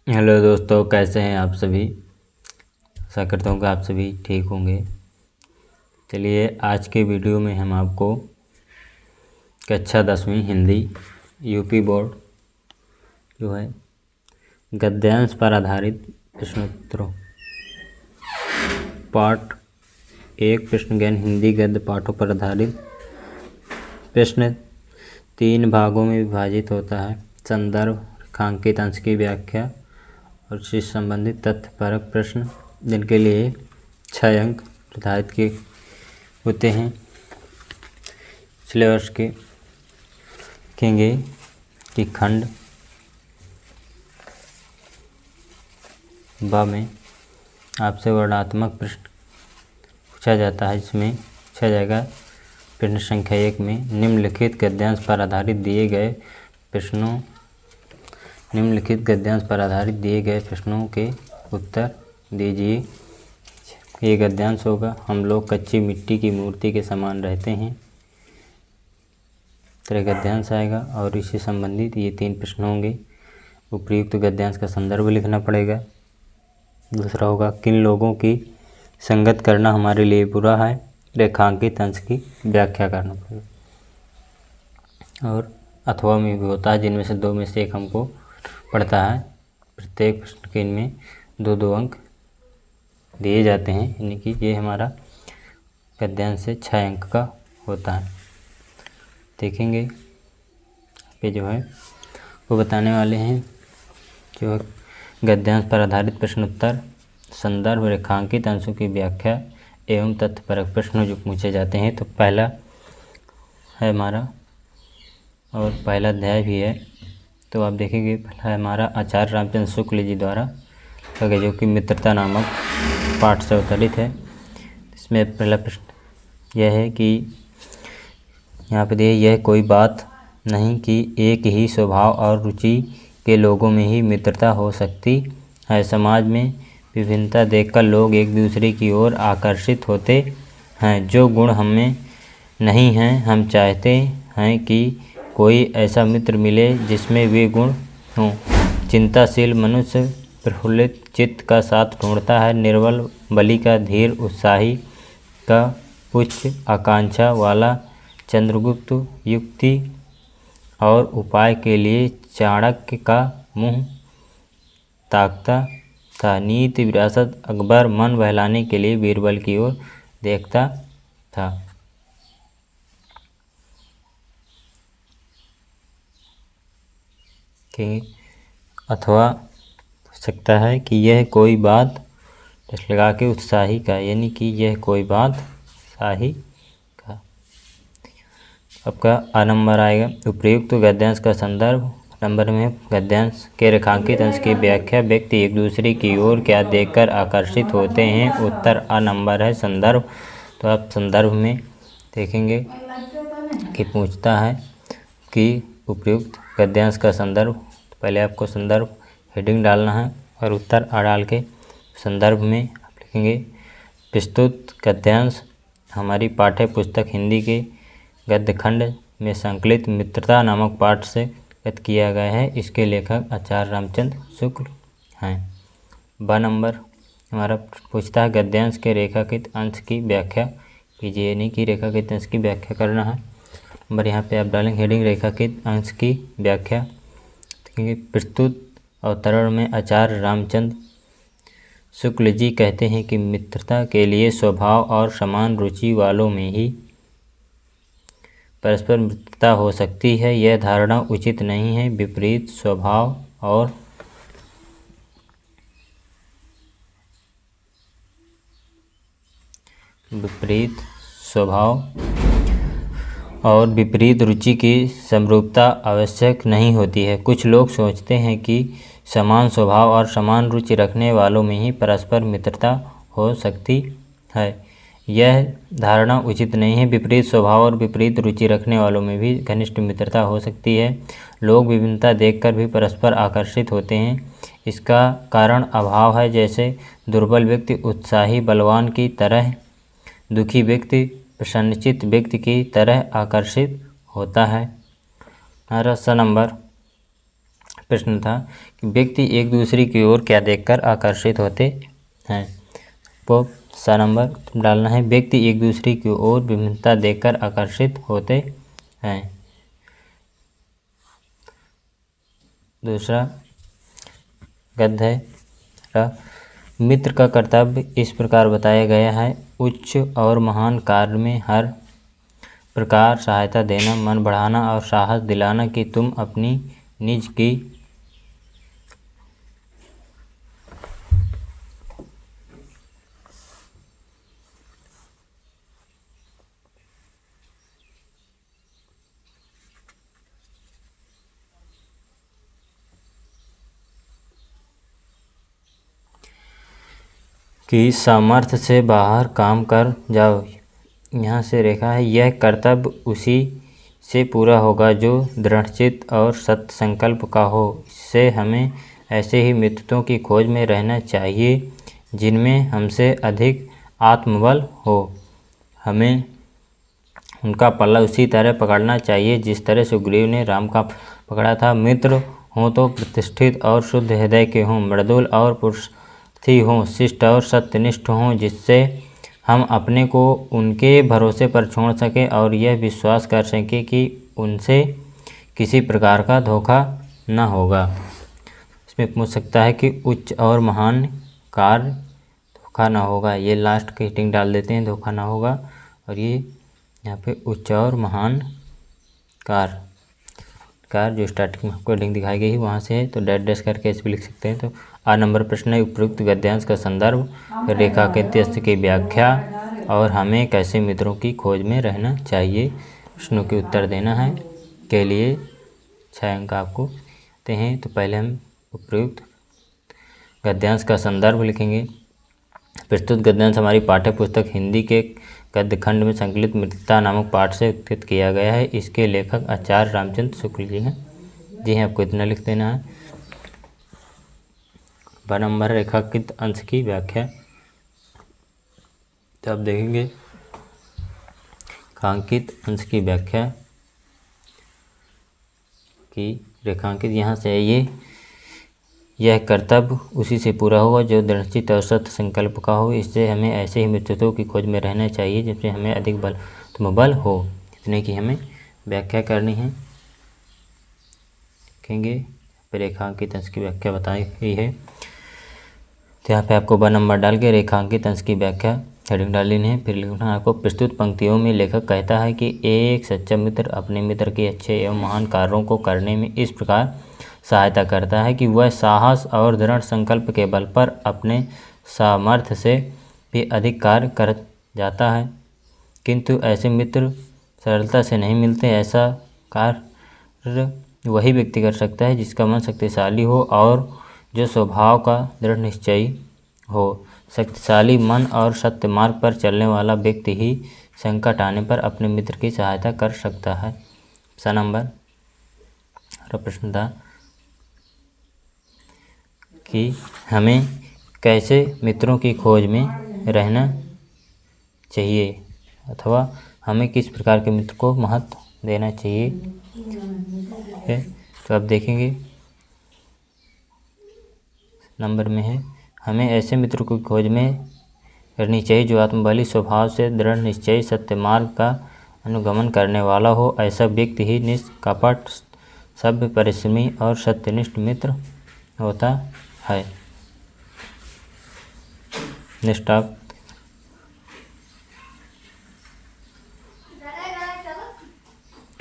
Hello दोस्तों, कैसे हैं आप सभी। आशा करता हूँ कि आप सभी ठीक होंगे। चलिए आज के वीडियो में हम आपको कक्षा 10वीं हिंदी यूपी बोर्ड जो है गद्यांश पर आधारित प्रश्नोत्तरों पाठ 1 प्रश्न ज्ञान हिंदी गद्य पाठों पर आधारित प्रश्न 3 भागों में विभाजित होता है। संदर्भ, रेखांकित अंश की व्याख्या और इससे संबंधित तथ्यपरक प्रश्न, जिनके लिए 6 अंक निर्धारित किए होते हैं। पिछले वर्ष के देखेंगे कि खंड ब में आपसे वर्णनात्मक प्रश्न पूछा जाता है, जिसमें पूछा जाएगा प्रश्न संख्या 1 में निम्नलिखित गद्यांश पर आधारित दिए गए प्रश्नों के उत्तर दीजिए। ये गद्यांश होगा, हम लोग कच्ची मिट्टी की मूर्ति के समान रहते हैं, तरह गद्यांश आएगा। और इससे संबंधित ये 3 प्रश्न होंगे। उपयुक्त गद्यांश का संदर्भ लिखना पड़ेगा। दूसरा होगा किन लोगों की संगत करना हमारे लिए बुरा है, रेखांकित अंश की व्याख्या करना पड़ेगा। और अथवा में भी होता है, जिनमें से 2 में से एक हमको पढ़ता है। प्रत्येक प्रश्न के इनमें 2-2 अंक दिए जाते हैं, यानी कि ये हमारा गद्यांश से 6 अंक का होता है। देखेंगे पे जो है वो बताने वाले हैं जो गद्यांश पर आधारित प्रश्नोत्तर, संदर्भ, रेखांकित अंशों की व्याख्या एवं तथ्यपरक प्रश्न जो पूछे जाते हैं। तो पहला है हमारा, और पहला अध्याय भी है, तो आप देखेंगे पहला है हमारा आचार्य रामचंद्र शुक्ल जी द्वारा जो कि मित्रता नामक पाठ से अवतरित है। इसमें पहला प्रश्न यह है कि यहाँ पे यह कोई बात नहीं कि एक ही स्वभाव और रुचि के लोगों में ही मित्रता हो सकती है। समाज में विभिन्नता देखकर लोग एक दूसरे की ओर आकर्षित होते हैं। जो गुण हमें नहीं हैं, हम चाहते हैं कि कोई ऐसा मित्र मिले जिसमें वे गुण हों। चिंताशील मनुष्य प्रफुल्लित चित्त का साथ ढूंढता है, निर्बल बलि का धीर, उत्साही का उच्च आकांक्षा वाला, चंद्रगुप्त युक्ति और उपाय के लिए चाणक्य का मुंह ताकता था। नीति विरासत अकबर मन बहलाने के लिए बीरबल की ओर देखता था। अथवा हो सकता है कि यह कोई बात लगा के उत्साही का, यानी कि यह कोई बात उत्साही का। आपका आ नंबर आएगा उपयुक्त गद्यांश का संदर्भ। नंबर में गद्यांश के रेखांकित अंश की व्याख्या, व्यक्ति एक दूसरे की ओर क्या देखकर आकर्षित होते हैं। उत्तर आ नंबर है संदर्भ। तो आप संदर्भ में देखेंगे कि पूछता है कि उपयुक्त गद्यांश का संदर्भ। पहले आपको संदर्भ हेडिंग डालना है और उत्तर आ डाल के संदर्भ में आप लिखेंगे प्रस्तुत गद्यांश हमारी पाठ्य पुस्तक हिंदी के गद्य खंड में संकलित मित्रता नामक पाठ से गत किया गया है। इसके लेखक आचार्य रामचंद्र शुक्ल हैं। ब नंबर हमारा पूछता है गद्यांश के रेखाकित अंश की व्याख्या कीजिए, यानी कि रेखाकित अंश की व्याख्या करना है। नंबर यहाँ पे आप डालेंगे हेडिंग रेखाकित अंश की व्याख्या। देखेंगे प्रस्तुत अवतरण में आचार्य रामचंद्र शुक्ल जी कहते हैं कि मित्रता के लिए स्वभाव और समान रुचि वालों में ही परस्पर मित्रता हो सकती है। यह धारणा उचित नहीं है। विपरीत स्वभाव और विपरीत रुचि की समरूपता आवश्यक नहीं होती है। कुछ लोग सोचते हैं कि समान स्वभाव और समान रुचि रखने वालों में ही परस्पर मित्रता हो सकती है। यह धारणा उचित नहीं है। विपरीत स्वभाव और विपरीत रुचि रखने वालों में भी घनिष्ठ मित्रता हो सकती है। लोग विभिन्नता देखकर भी परस्पर आकर्षित होते हैं। इसका कारण अभाव है, जैसे दुर्बल व्यक्ति उत्साही बलवान की तरह, दुखी व्यक्ति प्रसन्नचित्त व्यक्ति की तरह आकर्षित होता है। हमारा स नंबर प्रश्न था कि व्यक्ति एक दूसरे की ओर क्या देखकर आकर्षित होते हैं। वो सा नंबर डालना है, व्यक्ति एक दूसरे की ओर विभिन्नता देखकर आकर्षित होते हैं। दूसरा गद्य है, मित्र का कर्तव्य इस प्रकार बताया गया है, उच्च और महान कार्य में हर प्रकार सहायता देना, मन बढ़ाना और साहस दिलाना कि तुम अपनी निज की सामर्थ्य से बाहर काम कर जाओ। यहाँ से रेखा है, यह कर्तव्य उसी से पूरा होगा जो दृढ़चित्त और सत्य संकल्प का हो। इससे हमें ऐसे ही मित्रों की खोज में रहना चाहिए जिनमें हमसे अधिक आत्मबल हो। हमें उनका पल्ला उसी तरह पकड़ना चाहिए जिस तरह सुग्रीव ने राम का पकड़ा था। मित्र हों तो प्रतिष्ठित और शुद्ध हृदय के हों, मृदुल और पुरुषी हों, शिष्ट और सत्यनिष्ठ हों, जिससे हम अपने को उनके भरोसे पर छोड़ सकें और यह विश्वास कर सकें कि उनसे किसी प्रकार का धोखा न होगा। इसमें पूछ सकता है कि उच्च और महान कार्य धोखा ना होगा, ये लास्ट की हेडिंग डाल देते हैं, धोखा ना होगा। और ये यहाँ पे उच्च और महान कार जो स्टार्टिंग में आपको हेडिंग दिखाई गई है वहाँ से है, तो डैश डैश करके ऐसे भी लिख सकते हैं। तो 8 नंबर प्रश्न है, उपयुक्त गद्यांश का संदर्भ, रेखांकित की व्याख्या और हमें कैसे मित्रों की खोज में रहना चाहिए। प्रश्नों के उत्तर देना है, के लिए 6 अंक आपको देते हैं। तो पहले हम उपयुक्त गद्यांश का संदर्भ लिखेंगे। प्रस्तुत गद्यांश हमारी पाठ्य पुस्तक हिंदी के गद्य खंड में संकलित मित्रता नामक पाठ से उत्कृत किया गया है। इसके लेखक आचार्य रामचंद्र शुक्ल जी हैं। जी हैं, आपको इतना लिख देना है। 12 नंबर रेखांकित अंश की व्याख्या। तो आप देखेंगे रेखांकित अंश की व्याख्या की रेखांकित यहाँ से है, यह कर्तव्य उसी से पूरा होगा जो दृढ़चित्त और सत्य संकल्प का हो। इससे हमें ऐसे ही मित्रत्वों की खोज में रहना चाहिए जिससे हमें अधिक बल हो। इतने की हमें व्याख्या करनी है। देखेंगे रेखांकित अंश की व्याख्या बताई गई है। तो यहाँ पे आपको 12 नंबर डाल के रेखांकित अंश की व्याख्या हेडिंग डालनी है। फिर लिखना आपको, प्रस्तुत पंक्तियों में लेखक कहता है कि एक सच्चा मित्र अपने मित्र के अच्छे एवं महान कार्यों को करने में इस प्रकार सहायता करता है कि वह साहस और दृढ़ संकल्प के बल पर अपने सामर्थ्य से भी अधिक कार्य कर जाता है। किंतु ऐसे मित्र सरलता से नहीं मिलते। ऐसा कार्य वही व्यक्ति कर सकता है जिसका मन शक्तिशाली हो और जो स्वभाव का दृढ़ निश्चयी हो। शक्तिशाली मन और सत्य मार्ग पर चलने वाला व्यक्ति ही संकट आने पर अपने मित्र की सहायता कर सकता है। 6 नंबर प्रश्न था कि हमें कैसे मित्रों की खोज में रहना चाहिए अथवा हमें किस प्रकार के मित्र को महत्व देना चाहिए है। तो आप देखेंगे नंबर में है, हमें ऐसे मित्रों की खोज में करनी चाहिए जो आत्मबली, स्वभाव से दृढ़ निश्चयी, सत्य मार्ग का अनुगमन करने वाला हो। ऐसा व्यक्ति ही निष्कपट, सभ्य, परिश्रमी और सत्यनिष्ठ मित्र होता है। नेक्स्ट आप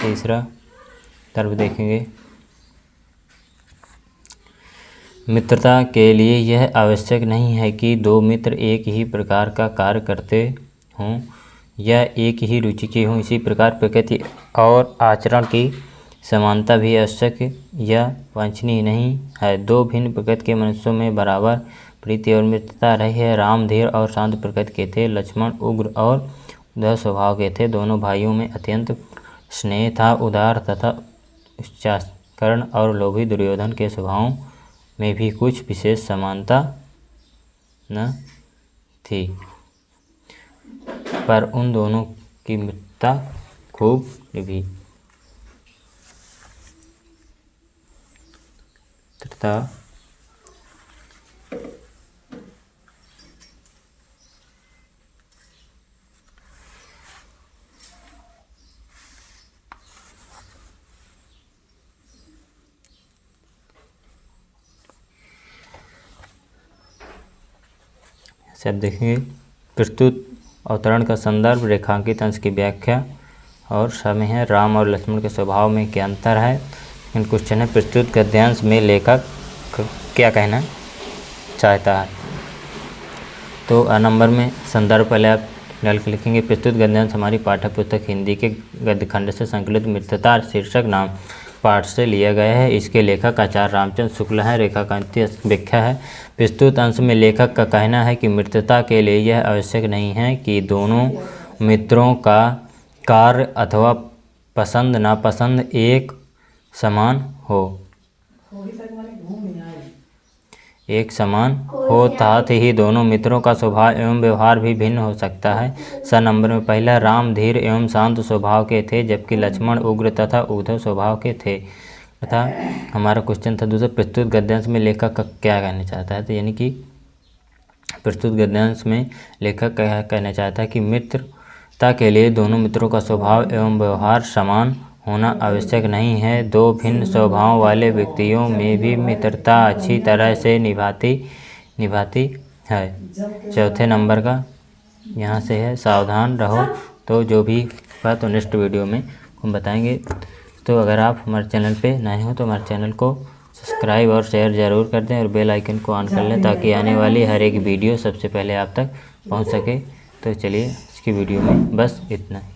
तीसरा तर्क देखेंगे। मित्रता के लिए यह आवश्यक नहीं है कि दो मित्र एक ही प्रकार का कार्य करते हों या एक ही रुचि के हों। इसी प्रकार प्रकृति और आचरण की समानता भी आवश्यक या वांछनीय नहीं है। दो भिन्न प्रकृति के मनुष्यों में बराबर प्रीति और मित्रता रही है। राम धीर और शांत प्रकृति के थे, लक्ष्मण उग्र और उदार स्वभाव के थे। दोनों भाइयों में अत्यंत स्नेह था। उदार तथा उच्चारण और लोभी दुर्योधन के स्वभावों में भी कुछ विशेष समानता न थी, पर उन दोनों की मित्रता खूब निभी। मित्रता से आप देखेंगे प्रस्तुत अवतरण का संदर्भ, रेखांकित अंश की व्याख्या और समय है राम और लक्ष्मण के स्वभाव में क्या अंतर है। इन क्वेश्चन है प्रस्तुत गद्यांश में लेखक क्या कहना चाहता है। तो अ नंबर में संदर्भ पहले आप डाल के लिखेंगे। प्रस्तुत गद्यांश हमारी पाठ्य पुस्तक हिंदी के गद्यखंड से संकलित मित्रता शीर्षक नाम पाठ से लिया गया है। इसके लेखक आचार्य रामचंद्र शुक्ल हैं। रेखांकित व्याख्या है। प्रस्तुत अंश में लेखक का कहना है कि मित्रता के लिए यह आवश्यक नहीं है कि दोनों मित्रों का कार्य अथवा पसंद नापसंद एक समान हो, साथ ही दोनों मित्रों का स्वभाव एवं व्यवहार भी भिन्न हो सकता है। स नंबर में पहला, राम धीर एवं शांत स्वभाव के थे जबकि लक्ष्मण उग्र तथा उद्धव स्वभाव के थे। तथा हमारा क्वेश्चन था दूसरा, प्रस्तुत गद्यांश में लेखक का क्या कहना चाहता है। तो यानी कि प्रस्तुत गद्यांश में लेखक क्या कहना चाहता है कि मित्रता के लिए दोनों मित्रों का स्वभाव एवं व्यवहार समान होना आवश्यक नहीं है। दो भिन्न स्वभाव वाले व्यक्तियों में भी मित्रता अच्छी तरह से निभाती है। चौथे नंबर का यहाँ से है, सावधान रहो। तो जो भी बात तो नेक्स्ट वीडियो में हम बताएंगे। तो अगर आप हमारे चैनल पे नए हो तो हमारे चैनल को सब्सक्राइब और शेयर ज़रूर कर दें और बेल आइकन को ऑन कर लें ताकि आने वाली हर एक वीडियो सबसे पहले आप तक पहुंच सके। तो चलिए इसकी वीडियो में बस इतना ही।